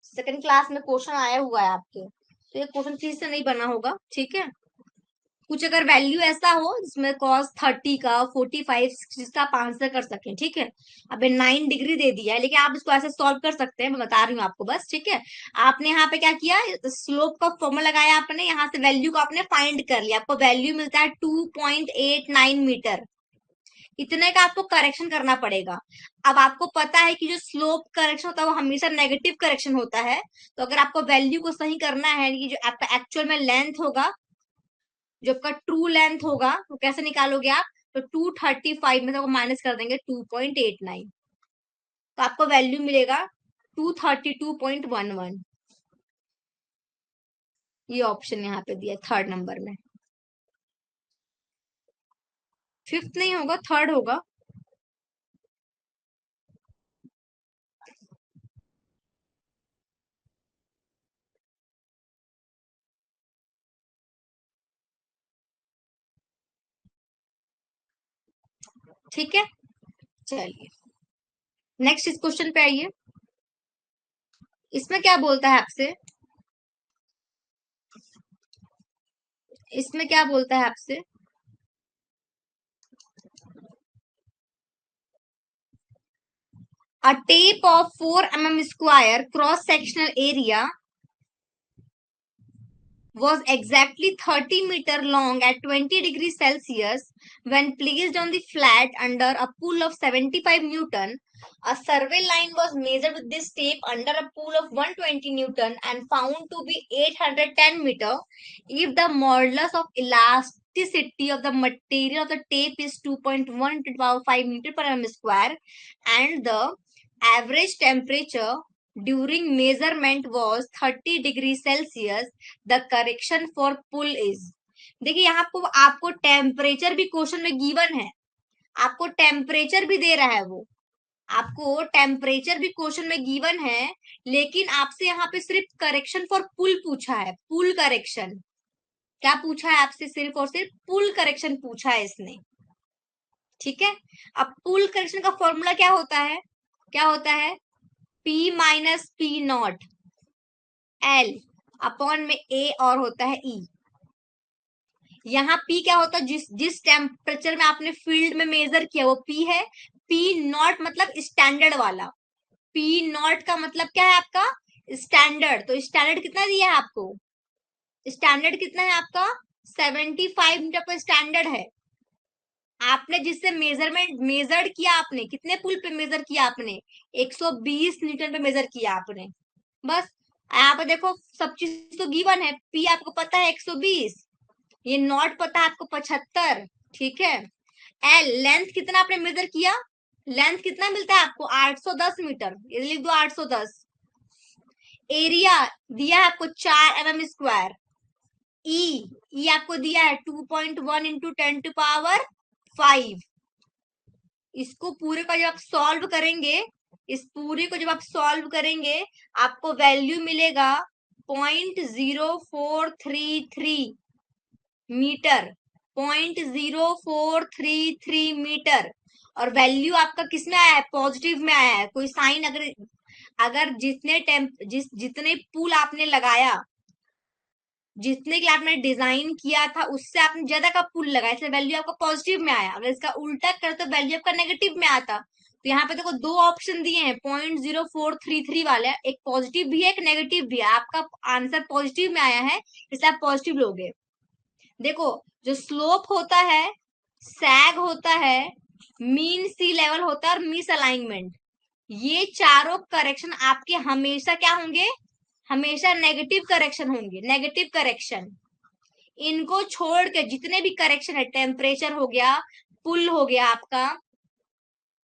सेकंड क्लास में क्वेश्चन आया हुआ है आपके, तो ये क्वेश्चन चीज से नहीं बना होगा। ठीक है, कुछ अगर वैल्यू ऐसा हो जिसमें cos 30 का 45 जिसका आप आंसर कर सकें। ठीक है, अब 9 डिग्री दे दिया है, लेकिन आप इसको ऐसे सॉल्व कर सकते हैं, मैं बता रही हूँ आपको बस। ठीक है, आपने यहाँ पे क्या किया, स्लोप का फॉर्मूला लगाया आपने, यहाँ से वैल्यू को आपने फाइंड कर लिया, आपको वैल्यू मिलता है 2.89 मीटर। इतने का आपको करेक्शन करना पड़ेगा। अब आपको पता है कि जो स्लोप करेक्शन होता है वो हमेशा नेगेटिव करेक्शन होता है, तो अगर आपको वैल्यू को सही करना है कि जो आपका एक्चुअल में लेंथ होगा, जो आपका ट्रू लेंथ होगा वो कैसे निकालोगे आप, तो 235 में से वो माइनस कर देंगे 2.89, तो आपको वैल्यू मिलेगा 232.11। ये ऑप्शन यहाँ पे दिया थर्ड नंबर में। फिफ्थ नहीं होगा, थर्ड होगा। ठीक है, चलिए नेक्स्ट इस क्वेश्चन पे आइए। इसमें क्या बोलता है आपसे, इसमें क्या बोलता है आपसे, a tape of 4 mm square cross sectional area was exactly 30 meter long at 20 degrees Celsius when placed on the flat under a pull of 75 Newton. A survey line was measured with this tape under a pull of 120 Newton and found to be 810 meter. If the modulus of elasticity of the material of the tape is 2.1 to the power 5 meter per mm square and the average temperature during measurement was 30 degree Celsius, the correction for pull is. देखिए यहाँ आपको टेम्परेचर भी क्वेश्चन में गिवन है, आपको टेम्परेचर भी दे रहा है, वो आपको टेम्परेचर भी क्वेश्चन में गिवन है, लेकिन आपसे यहाँ पे सिर्फ करेक्शन फॉर पुल पूछा है, पुल करेक्शन। क्या पूछा है आपसे? सिर्फ और सिर्फ पुल करेक्शन पूछा है इसने, ठीक है। अब पुल करेक्शन का फॉर्मूला क्या होता है? क्या होता है? P minus P naught L upon में ए और होता है ई। यहाँ P क्या होता है? जिस टेम्परेचर में आपने फील्ड में मेजर किया वो P है। P नॉट मतलब स्टैंडर्ड वाला, P नॉट का मतलब क्या है आपका? स्टैंडर्ड। तो स्टैंडर्ड कितना दिया है आपको? स्टैंडर्ड कितना है आपका? 75 मीटर पर स्टैंडर्ड है। आपने जिससे मेजरमेंट मेजर्ड किया, आपने कितने पुल पे मेजर किया? आपने 120 न्यूटन पे मेजर किया आपने। बस यहाँ पे देखो सब चीज तो गिवन है। पी आपको पता है 120, ये नॉट पता है आपको 75, ठीक है। एल लेंथ कितना आपने मेजर किया? लेंथ कितना मिलता है आपको? 810 मीटर, ये लिख दो 810। एरिया दिया है आपको 4 mm स्क्वायर। ई आपको दिया है 2.1 इंटू 10 टू पावर 5। इसको पूरे का जब आप सॉल्व करेंगे, इस पूरे को जब आप सॉल्व करेंगे आपको वैल्यू मिलेगा 0.0433 मीटर, 0.0433 मीटर। और वैल्यू आपका किस में आया है? पॉजिटिव में आया है। कोई साइन अगर अगर जितने पुल आपने लगाया, जितने के आपने डिजाइन किया था उससे आपने ज्यादा का पुल लगाया, इसलिए वैल्यू आपका पॉजिटिव में आया। अगर इसका उल्टा कर तो वैल्यू आपका नेगेटिव में आता। तो यहाँ पे देखो दो ऑप्शन दिए हैं 0.0433 वाले, एक पॉजिटिव भी है एक नेगेटिव भी है। आपका आंसर पॉजिटिव में आया है, इसलिए आप पॉजिटिव लोगे। देखो जो स्लोप होता है, सैग होता है, मीन सी लेवल होता है और मिस अलाइनमेंट, ये चारों करेक्शन आपके हमेशा क्या होंगे? हमेशा नेगेटिव करेक्शन होंगे, नेगेटिव करेक्शन। इनको छोड़ के जितने भी करेक्शन है, टेम्परेचर हो गया, पुल हो गया,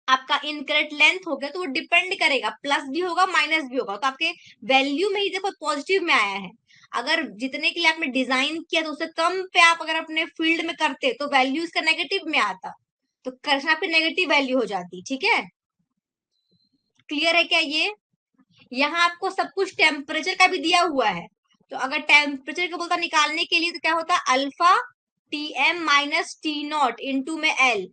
आपका इनकरेक्ट लेंथ हो गया, तो वो डिपेंड करेगा, प्लस भी होगा माइनस भी होगा। तो आपके वैल्यू में ही देखो पॉजिटिव में आया है। अगर जितने के लिए आपने डिजाइन किया तो उससे कम पे आप अगर अपने फील्ड में करते तो वैल्यू इसका नेगेटिव में आता, तो करेक्शन आपकी नेगेटिव वैल्यू हो जाती, ठीक है। क्लियर है क्या ये? यहाँ आपको सब कुछ टेम्परेचर का भी दिया हुआ है। तो अगर टेम्परेचर का बोलता निकालने के लिए तो क्या होता है? Alpha t m minus t naught into में एल,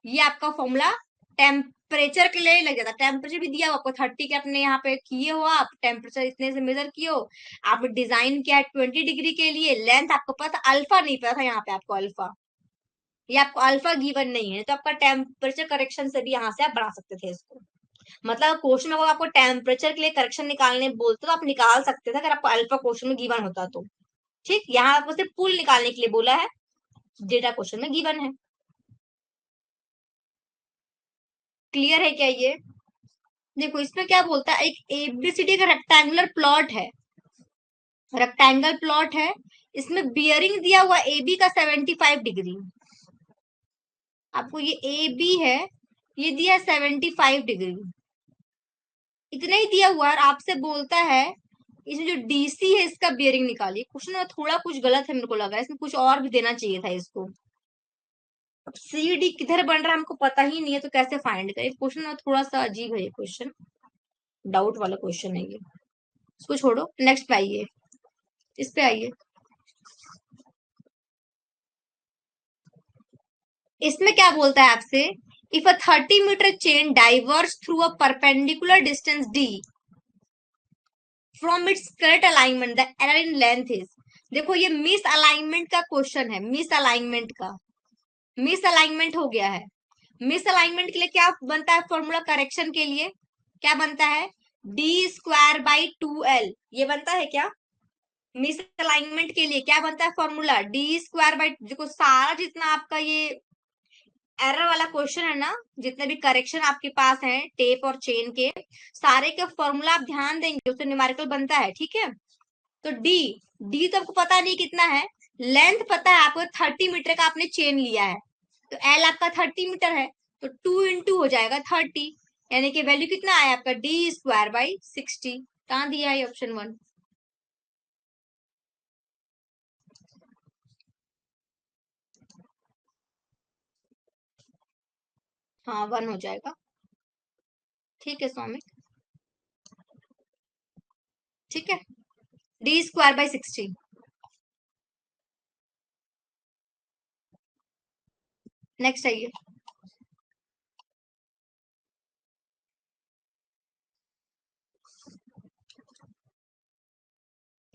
ये आपका फॉर्मूला टेम्परेचर के लिए लग जाता है। टेम्परेचर भी दिया हुआ आपको 30 के, अपने यहाँ पे किए हो, आप टेम्परेचर इतने से मेजर किए हो, आप डिजाइन किया 20 डिग्री के लिए। लेंथ आपको पता, अल्फा नहीं पता था यहाँ पे आपको अल्फा, ये आपको अल्फा गिवन नहीं है, तो आपका टेम्परेचर करेक्शन से भी यहाँ से आप बढ़ा सकते थे इसको। मतलब क्वेश्चन में अगर आपको टेम्परेचर के लिए करेक्शन निकालने बोलते तो आप निकाल सकते थे, अगर आपको अल्फा क्वेश्चन में गिवन होता तो। ठीक, यहाँ आपको सिर्फ पुल निकालने के लिए बोला है, डेटा क्वेश्चन में गिवन है। क्लियर है क्या ये? देखो इसमें क्या बोलता है, एक एबीसीडी का रेक्टेंगुलर प्लॉट है, रेक्टेंगल प्लॉट है, इसमें बियरिंग दिया हुआ ए बी का 75 डिग्री। आपको ये ए बी है, ये दिया है 75 डिग्री, इतना ही दिया हुआ है। और आपसे बोलता है इसमें जो डीसी है इसका बियरिंग निकालिए। क्वेश्चन में थोड़ा कुछ गलत है, मेरे को लगा इसमें कुछ और भी देना चाहिए था इसको। अब सी डी किधर बन रहा है हमको पता ही नहीं है, तो कैसे फाइंड करें? क्वेश्चन में थोड़ा सा अजीब है ये क्वेश्चन, डाउट वाला क्वेश्चन है ये। इसको छोड़ो, नेक्स्ट पे आइए, इस पे आइए। इसमें क्या बोलता है आपसे? If a 30 metre chain diverse through a perpendicular distance d from its correct alignment, the error in length is. देखो ये मिस अलाइनमेंट का क्वेश्चन है, मिस अलाइनमेंट का, मिस अलाइनमेंट हो गया है। मिस अलाइनमेंट के लिए क्या बनता है फॉर्मूला करेक्शन के लिए? क्या बनता है? डी स्क्वायर बाई 2l, ये बनता है क्या? मिस अलाइनमेंट के लिए क्या बनता है फॉर्मूला, डी स्क्वायर बाई, देखो सारा जितना आपका ये एरर वाला क्वेश्चन है ना, जितने भी करेक्शन आपके पास है टेप और चेन के, सारे के फॉर्मूला आप ध्यान देंगे उससे न्यूमेरिकल बनता है, ठीक है। तो डी, डी तो आपको पता नहीं कितना है, लेंथ पता है आपको 30 मीटर का आपने चेन लिया है, तो एल आपका 30 मीटर है, तो 2 इंटू हो जाएगा 30, यानी कि वैल्यू कितना आया आपका डी स्क्वायर बाई 60। कहाँ दिया है ऑप्शन 1? हाँ 1 हो जाएगा, ठीक है सौमिक, ठीक है, डी स्क्वायर बाई 60। नेक्स्ट आइए,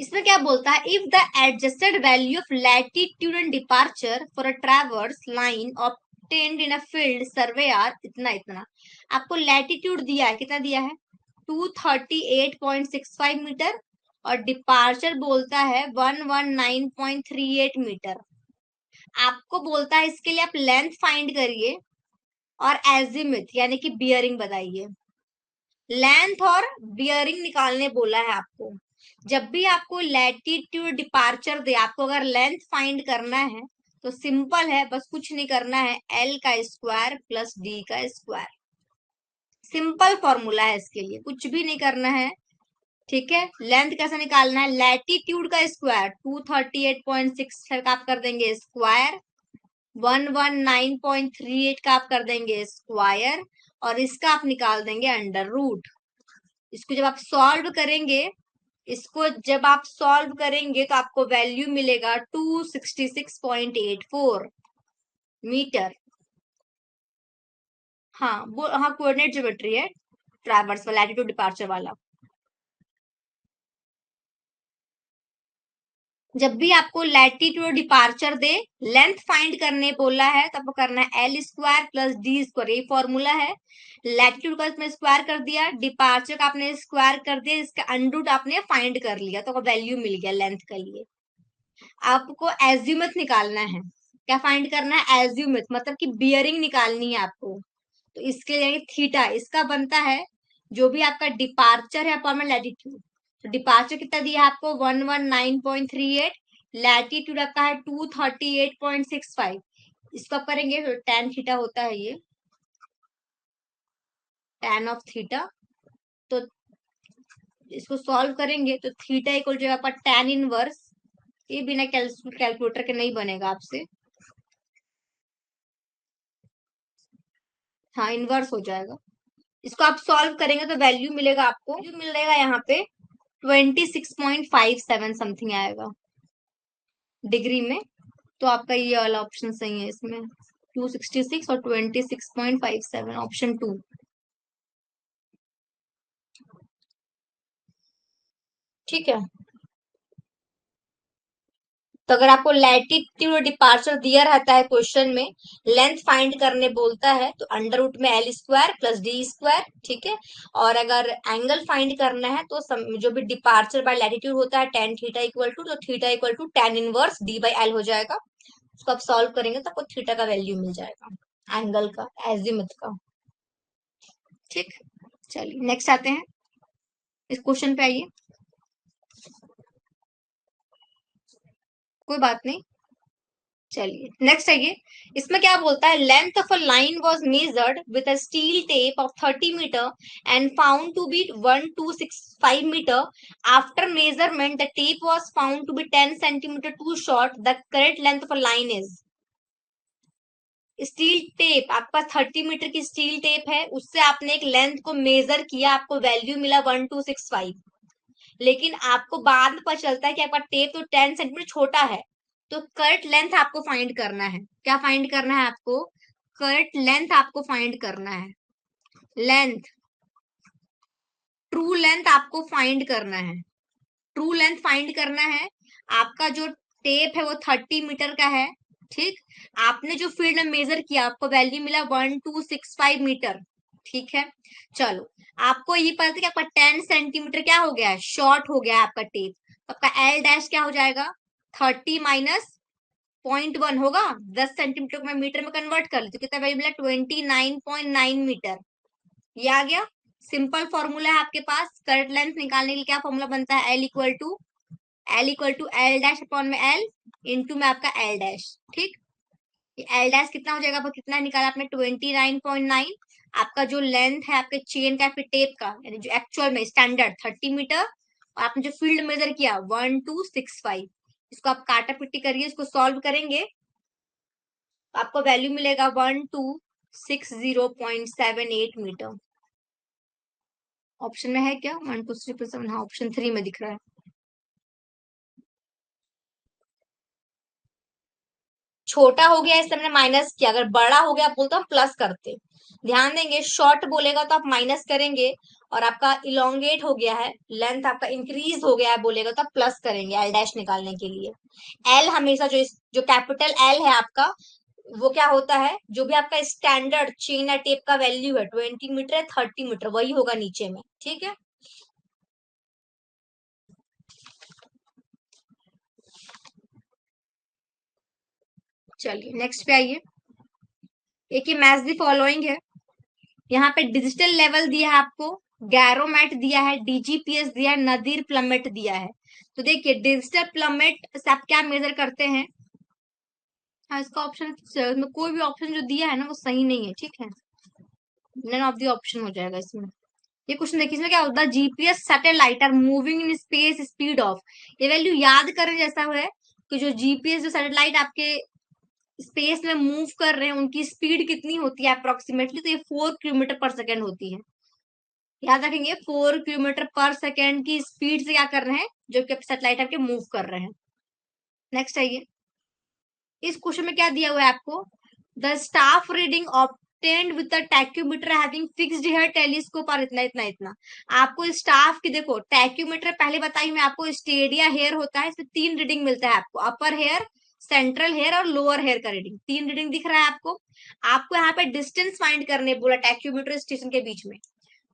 इसमें क्या बोलता है, if the adjusted value of latitude and departure for a traverse line obtained in a field survey are इतना इतना, आपको लैटिट्यूड दिया है, कितना दिया है 238.65 मीटर, और डिपार्चर बोलता है 119.38 मीटर। आपको बोलता है इसके लिए आप लेंथ फाइंड करिए और एजिमुथ यानी कि बियरिंग बताइए। लेंथ और बियरिंग निकालने बोला है आपको। जब भी आपको लैटिट्यूड डिपार्चर दे, आपको अगर लेंथ फाइंड करना है तो सिंपल है, बस कुछ नहीं करना है, एल का स्क्वायर प्लस डी का स्क्वायर, सिंपल फॉर्मूला है इसके लिए, कुछ भी नहीं करना है, ठीक है। लेंथ कैसे निकालना है, लैटिट्यूड का स्क्वायर 238.65 का आप कर देंगे स्क्वायर, 119.38 का आप कर देंगे स्क्वायर, और इसका आप निकाल देंगे अंडर रूट। इसको जब आप सॉल्व करेंगे, इसको जब आप सॉल्व करेंगे तो आपको वैल्यू मिलेगा 266.84 मीटर। हाँ वो हाँ कोऑर्डिनेट ज्योमेट्री है, ट्रैवर्स वाला, लैटिट्यूड डिपार्चर वाला। जब भी आपको लैटिट्यूड डिपार्चर दे, लेंथ फाइंड करने बोला है, तो आपको करना है L square plus D square, ये फॉर्मूला है। लैटिट्यूड का इसमें स्क्वायर कर दिया, डिपार्चर का आपने स्क्वायर कर दिया, इसका अंडरूट आपने फाइंड कर लिया, तो वैल्यू मिल गया लेंथ के लिए। आपको एज्यूमथ निकालना है, क्या फाइंड करना है एज्यूमथ, मतलब कि बियरिंग निकालनी है आपको। तो इसके लिए थीटा इसका बनता है, जो भी आपका डिपार्चर है अपॉन लैटिट्यूड, तो डिपार्चर कितना दिया है आपको 119.38, लैटिट्यूड आपका है 238.65, इसको आप करेंगे तो tan थीटा होता है ये, tan ऑफ थीटा। तो इसको सॉल्व करेंगे तो थीटा इक्वल जो आपका tan इनवर्स, ये बिना कैलकुलेटर के नहीं बनेगा आपसे, हाँ इनवर्स हो जाएगा। इसको आप सॉल्व करेंगे तो वैल्यू मिलेगा आपको, जो मिल जाएगा यहाँ पे 26.57 समथिंग आएगा डिग्री में। तो आपका ये वाला ऑप्शन सही है, इसमें 266 और 26.57 ऑप्शन 2, ठीक है। तो अगर आपको लैटिट्यूड डिपार्चर दिया रहता है क्वेश्चन में, लेंथ फाइंड करने बोलता है, तो अंडर रूट में L square plus D square, ठीक है। और अगर एंगल फाइंड करना है तो जो भी डिपार्चर बाय लैटिट्यूड होता है tan थीटा इक्वल टू, तो theta equal to tan inverse d by l हो जाएगा। उसको आप सॉल्व करेंगे तो आपको थीटा का वैल्यू मिल जाएगा, एंगल का, एजिमुथ का, ठीक। चलिए नेक्स्ट आते हैं, इस क्वेश्चन पे आइए, कोई बात नहीं। चलिए नेक्स्ट आइए, इसमें क्या बोलता है, length of a line was measured with a steel tape of 30 metre and found to be 1265 metre. After measurement the tape was found to be 10 centimetre too short, the correct length of a line is. Steel tape आपका 30 मीटर की स्टील टेप है, उससे आपने एक लेंथ को मेजर किया, आपको वैल्यू मिला 1265, लेकिन आपको बाद में पता चलता है कि आपका टेप तो 10 सेंटीमीटर छोटा है, तो करेक्ट लेंथ आपको फाइंड करना है। क्या फाइंड करना है आपको, करेक्ट लेंथ आपको फाइंड करना है, लेंथ, ट्रू लेंथ आपको फाइंड करना है, ट्रू लेंथ फाइंड करना है। आपका जो टेप है वो 30 मीटर का है, ठीक। आपने जो फील्ड में मेजर किया, आपको वैल्यू मिला 1265 मीटर, ठीक है। चलो, आपको ये पता था कि आपका 10 सेंटीमीटर क्या हो गया है, शॉर्ट हो गया है आपका टेप, आपका एल डैश क्या हो जाएगा, 30 माइनस 0.1 होगा, 10 सेंटीमीटर को मैं मीटर में कन्वर्ट कर ली तो कितना वैल्यू मिला, 29.9 मीटर। ये आ गया। सिंपल फॉर्मूला है आपके पास, करंट लेंथ निकालने के लिए क्या फॉर्मूला बनता है, l equal to l dash upon में एल इंटू में आपका एल डैश। ठीक, एल डैश कितना हो जाएगा, आपका कितना निकाला आपने, 29.9। आपका जो लेंथ है आपके चेन का फिर टेप का, यानी जो एक्चुअल में स्टैंडर्ड 30 मीटर, और आपने जो फील्ड मेजर किया 1265, इसको आप काटा पिट्टी करिए, इसको सॉल्व करेंगे तो आपको वैल्यू मिलेगा 1260.78 मीटर। ऑप्शन में है क्या, 1 2 3 7, हाँ ऑप्शन 3 में दिख रहा है। छोटा हो गया इससे हमने माइनस किया, अगर बड़ा हो गया बोलते हम प्लस करते। ध्यान देंगे, शॉर्ट बोलेगा तो आप माइनस करेंगे, और आपका इलोंगेट हो गया है, लेंथ आपका इंक्रीज हो गया है बोलेगा तो आप प्लस करेंगे एल डैश निकालने के लिए। एल हमेशा जो कैपिटल एल है आपका, वो क्या होता है, जो भी आपका स्टैंडर्ड चेन या टेप का वैल्यू है 20 मीटर है, 30 मीटर, वही होगा नीचे में। ठीक है, चलिए नेक्स्ट पे आइए। एक ये मैच द फॉलोइंग है, यहाँ पे डिजिटल लेवल दिया है आपको, गैरोमेट दिया है, डीजीपीएस दिया है, नदीर प्लमेट दिया है। तो देखिए डिजिटल प्लमेट से आप क्या मेजर करते हैं, हाँ इसका ऑप्शन में कोई भी ऑप्शन जो दिया है ना वो सही नहीं है, ठीक है, नन ऑफ द ऑप्शन हो जाएगा इसमें। ये क्वेश्चन देखिए, इसमें क्या होता है, GPS satellite are moving in space speed of, ये वैल्यू याद करें जैसा है कि जो जीपीएस जो सैटेलाइट आपके स्पेस में मूव कर रहे हैं उनकी स्पीड कितनी होती है अप्रोक्सीमेटली, तो ये 4 किलोमीटर पर सेकेंड होती है। याद रखेंगे 4 किलोमीटर पर सेकेंड की स्पीड से क्या कर रहे हैं, जो कि सैटेलाइट आपके मूव कर रहे हैं। नेक्स्ट आइए, इस क्वेश्चन में क्या दिया हुआ है आपको, the staff reading obtained with the tacheometer having fixed hair telescope और इतना इतना इतना। आपको स्टाफ की देखो, टैक्योमीटर पहले बताई मैं आपको, स्टेडिया हेयर होता है, इसमें 3 रीडिंग मिलता है आपको, अपर हेयर, सेंट्रल हेयर और लोअर हेयर का रीडिंग, 3 रीडिंग दिख रहा है आपको। आपको यहाँ पे डिस्टेंस फाइंड करने बोला टैक्योमीटर स्टेशन के बीच में,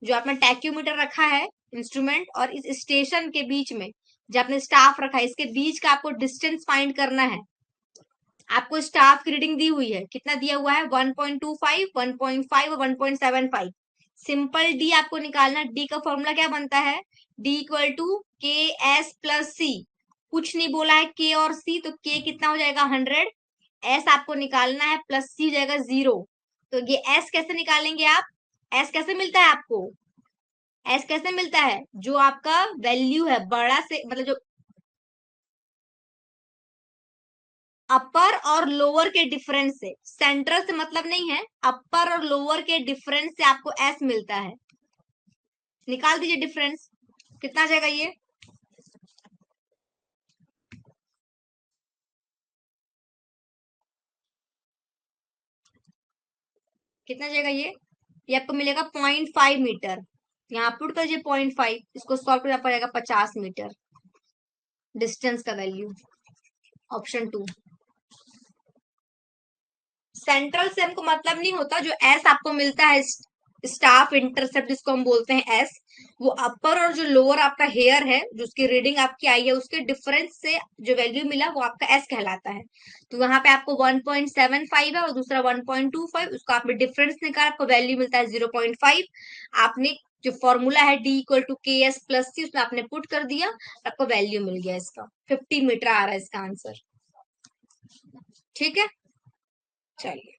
जो आपने टैक्योमीटर रखा है इंस्ट्रूमेंट और इस स्टेशन के बीच में जो आपने स्टाफ रखा है, इसके बीच का आपको डिस्टेंस फाइंड करना है। आपको स्टाफ की रीडिंग दी हुई है, कितना दिया हुआ है, 1.25, 1.5 और 1.75। सिंपल डी आपको निकालना, डी का फॉर्मूला क्या बनता है, डी इक्वल टू के एस प्लस सी। कुछ नहीं बोला है के और सी, तो के कितना हो जाएगा 100, एस आपको निकालना है प्लस सी हो जाएगा 0। तो ये एस कैसे निकालेंगे आप, एस कैसे मिलता है आपको, एस कैसे मिलता है, जो आपका वैल्यू है बड़ा से, मतलब जो अपर और लोअर के डिफरेंस से, सेंट्रल से मतलब नहीं है, अपर और लोअर के डिफरेंस से आपको एस मिलता है। निकाल दीजिए डिफरेंस, कितना आ जाएगा ये, कितना आ जाएगा ये आपको मिलेगा 0.5 मीटर। यहाँ पुट कर दीजिए 0.5, इसको सॉल्व करना पड़ेगा 50 मीटर डिस्टेंस का वैल्यू। ऑप्शन 2, सेंट्रल से हमको मतलब नहीं होता, जो एस आपको मिलता है स्टाफ इंटरसेप्ट जिसको हम बोलते हैं एस, वो अपर और जो लोअर आपका हेयर है जो उसकी रीडिंग आपकी आई है उसके डिफरेंस से जो वैल्यू मिला वो आपका एस कहलाता है। तो वहां पे आपको 1.75 है और दूसरा 1.25, उसका आपने डिफरेंस निकाला, आपको वैल्यू मिलता है 0.5। आपने जो फॉर्मूला है डी इक्वल टू के एस प्लस सी, उसमें आपने पुट कर दिया, आपको वैल्यू मिल गया, इसका 50 मीटर आ रहा है इसका आंसर। ठीक है, चलिए।